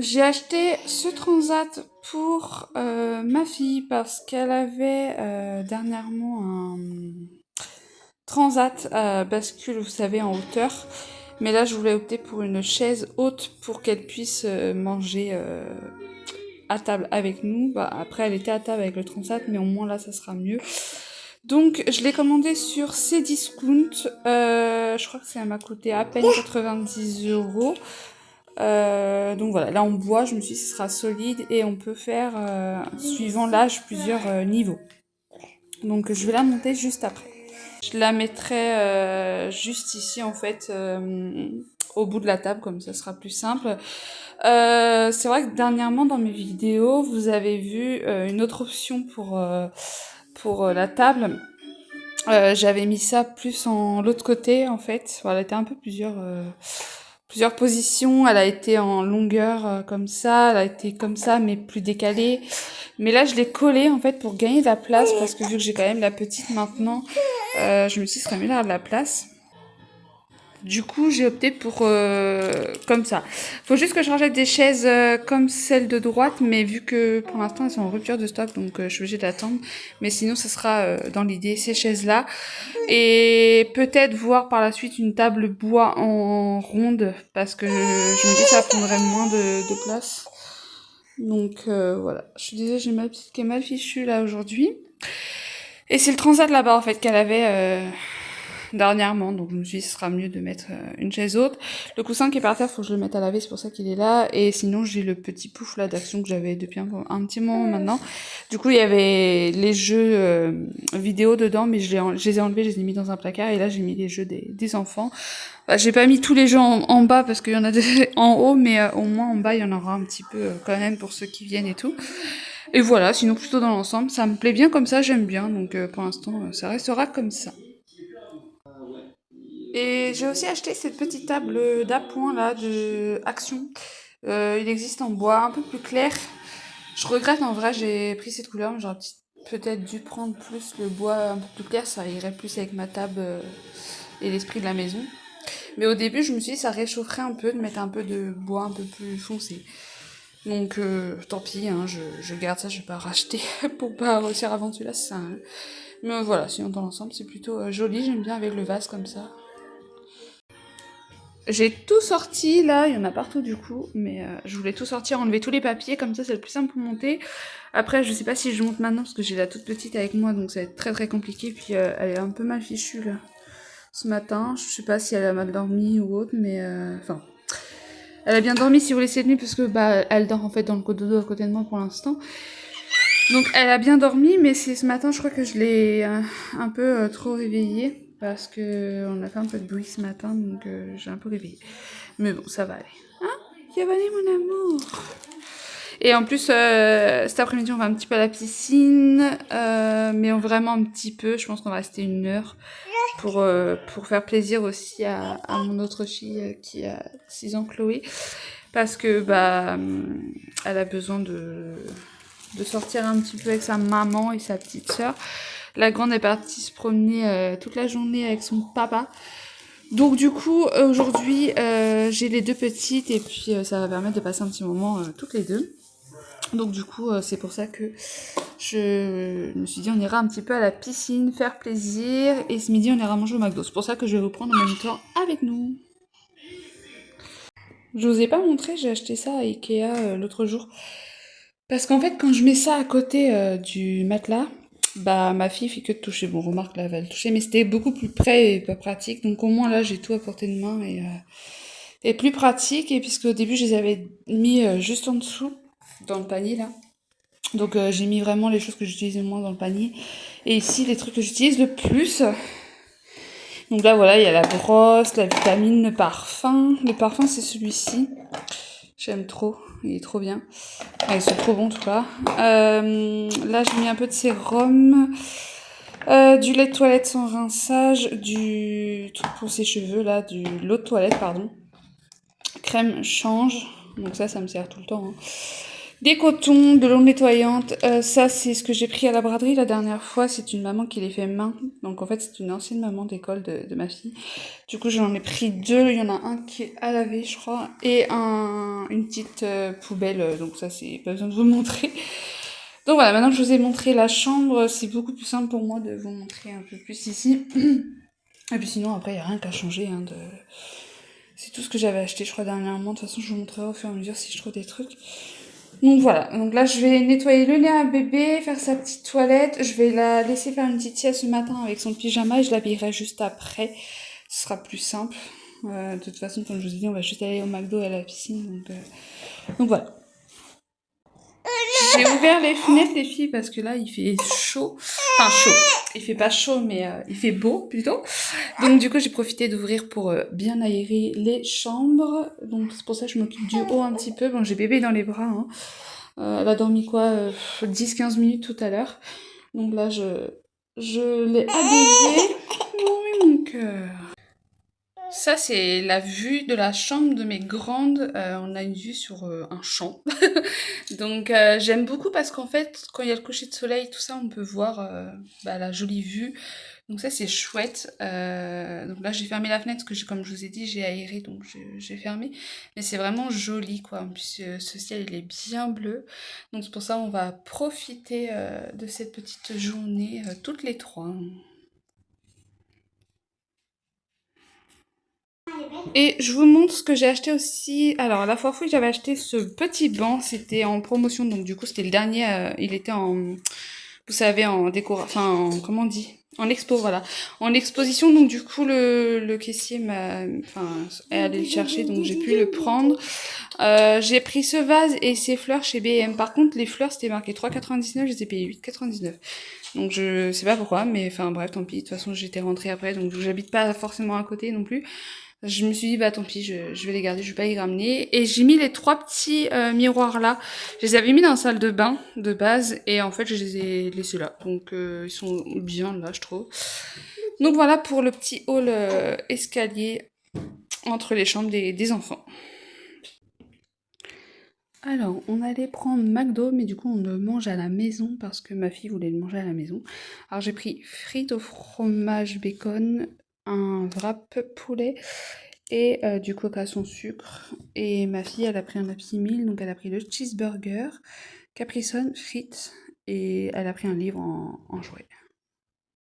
J'ai acheté ce transat pour ma fille parce qu'elle avait dernièrement un transat à bascule, vous savez, en hauteur. Mais là, je voulais opter pour une chaise haute pour qu'elle puisse manger à table avec nous. Bah, après, elle était à table avec le transat, mais au moins là, ça sera mieux. Donc, je l'ai commandé sur Cdiscount. Je crois que ça m'a coûté à peine 90 €. Donc voilà, là en bois, je me suis dit ce sera solide et on peut faire, suivant l'âge, plusieurs niveaux. Donc je vais la monter juste après. Je la mettrai juste ici en fait, au bout de la table, comme ça sera plus simple. C'est vrai que dernièrement dans mes vidéos, vous avez vu une autre option pour la table. J'avais mis ça plus en l'autre côté en fait. Voilà, elle était un peu plusieurs positions. Elle a été en longueur comme ça, elle a été comme ça mais plus décalée. Mais là je l'ai collée en fait pour gagner de la place parce que vu que j'ai quand même la petite maintenant, je me suis dit ce serait mieux d'avoir de la place. Du coup, j'ai opté pour comme ça. Faut juste que je rachète des chaises comme celle de droite, mais vu que pour l'instant elles sont en rupture de stock, donc je suis obligée d'attendre. Mais sinon, ce sera dans l'idée ces chaises-là. Et peut-être voir par la suite une table bois en ronde, parce que je me dis que ça prendrait moins de place. Donc voilà. Je suis désolée, j'ai ma petite qui est mal fichue là aujourd'hui. Et c'est le transat là-bas en fait qu'elle avait dernièrement, donc je me suis dit ce sera mieux de mettre une chaise haute. Le coussin qui est par terre, faut que je le mette à laver, c'est pour ça qu'il est là. Et sinon j'ai le petit pouf là d'action que j'avais depuis un petit moment maintenant. Du coup il y avait les jeux vidéo dedans, mais je les ai enlevés, je les ai mis dans un placard. Et là j'ai mis les jeux des enfants. Bah, j'ai pas mis tous les jeux en bas parce qu'il y en a en haut, mais au moins en bas il y en aura un petit peu quand même pour ceux qui viennent et tout. Et voilà, sinon plutôt dans l'ensemble, ça me plaît bien comme ça, j'aime bien, donc pour l'instant ça restera comme ça. Et j'ai aussi acheté cette petite table d'appoint là de Action. Il existe en bois un peu plus clair. Je regrette en vrai, j'ai pris cette couleur, mais j'aurais peut-être dû prendre plus le bois un peu plus clair, ça irait plus avec ma table et l'esprit de la maison. Mais au début, je me suis dit ça réchaufferait un peu de mettre un peu de bois un peu plus foncé. Donc tant pis, hein, je garde ça, je vais pas racheter pour pas réussir avant celui-là, c'est ça. Hein. Mais voilà, sinon dans l'ensemble c'est plutôt joli, j'aime bien avec le vase comme ça. J'ai tout sorti là, il y en a partout du coup, mais je voulais tout sortir, enlever tous les papiers, comme ça c'est le plus simple pour monter. Après je sais pas si je monte maintenant parce que j'ai la toute petite avec moi, donc ça va être très très compliqué, puis elle est un peu mal fichue là ce matin, je sais pas si elle a mal dormi ou autre, mais enfin... Elle a bien dormi si vous laissez de nuit parce que bah elle dort en fait dans le cododo à côté de moi pour l'instant. Donc elle a bien dormi, mais c'est ce matin je crois que je l'ai un peu trop réveillée parce que on a fait un peu de bruit ce matin, donc j'ai un peu réveillé. Mais bon, ça va aller. Hein, Cavani, mon amour. Et en plus, cet après-midi, on va un petit peu à la piscine, mais vraiment un petit peu. Je pense qu'on va rester 1 heure pour faire plaisir aussi à mon autre fille qui a 6 ans, Chloé, parce que bah elle a besoin de sortir un petit peu avec sa maman et sa petite sœur. La grande est partie se promener toute la journée avec son papa. Donc du coup, aujourd'hui, j'ai les deux petites et puis ça va permettre de passer un petit moment toutes les deux. Donc du coup, c'est pour ça que je me suis dit on ira un petit peu à la piscine, faire plaisir, et ce midi on ira manger au McDo. C'est pour ça que je vais vous prendre en même temps avec nous. Je vous ai pas montré, j'ai acheté ça à Ikea l'autre jour. Parce qu'en fait, quand je mets ça à côté du matelas, bah ma fille fait que de toucher. Bon, remarque là, elle va le toucher, mais c'était beaucoup plus près et pas pratique. Donc au moins là, j'ai tout à portée de main et plus pratique. Et puisque au début, je les avais mis juste en dessous, dans le panier là. Donc j'ai mis vraiment les choses que j'utilise le moins dans le panier. Et ici, les trucs que j'utilise le plus. Donc là, voilà, il y a la brosse, la vitamine, le parfum. Le parfum, c'est celui-ci. J'aime trop, il est trop bien. Ah, ils sont trop bons en tout cas. Là, j'ai mis un peu de sérum, du lait de toilette sans rinçage, du truc pour ses cheveux, là, de l'eau de toilette, pardon. Crème change, donc ça me sert tout le temps. Hein. Des cotons, de l'eau nettoyante, ça c'est ce que j'ai pris à la braderie la dernière fois, c'est une maman qui les fait main, donc en fait c'est une ancienne maman d'école de ma fille. Du coup j'en ai pris deux, il y en a un qui est à laver je crois, et une petite poubelle, donc ça c'est pas besoin de vous montrer. Donc voilà, maintenant que je vous ai montré la chambre, c'est beaucoup plus simple pour moi de vous montrer un peu plus ici. Et puis sinon après il n'y a rien qu'à changer, hein, c'est tout ce que j'avais acheté je crois dernièrement, de toute façon je vous montrerai au fur et à mesure si je trouve des trucs. Donc voilà, donc là je vais nettoyer le lait à bébé, faire sa petite toilette, je vais la laisser faire une petite sieste ce matin avec son pyjama et je l'habillerai juste après, ce sera plus simple. De toute façon, comme je vous ai dit, on va juste aller au McDo et à la piscine, donc voilà. J'ai ouvert les fenêtres les filles parce que là il fait chaud, enfin chaud, il fait pas chaud mais il fait beau plutôt. Donc du coup j'ai profité d'ouvrir pour bien aérer les chambres, donc c'est pour ça que je m'occupe du haut un petit peu. Bon j'ai bébé dans les bras, hein. Elle a dormi quoi 10-15 minutes tout à l'heure. Donc là, je l'ai habillée. Oui, mon cœur. Ça, c'est la vue de la chambre de mes grandes. On a une vue sur un champ. Donc, j'aime beaucoup parce qu'en fait, quand il y a le coucher de soleil, tout ça, on peut voir la jolie vue. Donc ça, c'est chouette. Donc là, j'ai fermé la fenêtre parce que, comme je vous ai dit, j'ai aéré, donc j'ai fermé. Mais c'est vraiment joli, quoi. En plus, ce ciel, il est bien bleu. Donc c'est pour ça on va profiter de cette petite journée toutes les trois. Et je vous montre ce que j'ai acheté aussi. Alors, la fois où j'avais acheté ce petit banc, c'était en promotion, donc du coup, c'était le dernier. Il était en, vous savez, en décoration, enfin, comment on dit? En expo, voilà. En exposition, donc du coup, le caissier est allé le chercher, donc j'ai pu le prendre. J'ai pris ce vase et ces fleurs chez B&M. Par contre, les fleurs, c'était marqué 3,99, je les ai payées 8,99. Donc je sais pas pourquoi, mais enfin bref, tant pis. De toute façon, j'étais rentrée après, donc j'habite pas forcément à côté non plus. Je me suis dit, bah tant pis, je vais les garder, je vais pas les ramener. Et j'ai mis les trois petits miroirs là. Je les avais mis dans la salle de bain de base et en fait, je les ai laissés là. Donc ils sont bien là, je trouve. Donc voilà pour le petit hall escalier entre les chambres des enfants. Alors, on allait prendre McDo, mais du coup, on le mange à la maison parce que ma fille voulait le manger à la maison. Alors, j'ai pris frites au fromage bacon, un wrap poulet et du coca sans sucre. Et ma fille, elle a pris un Happy Meal, donc elle a pris le cheeseburger, Capri Sun, frites et elle a pris un livre en jouet.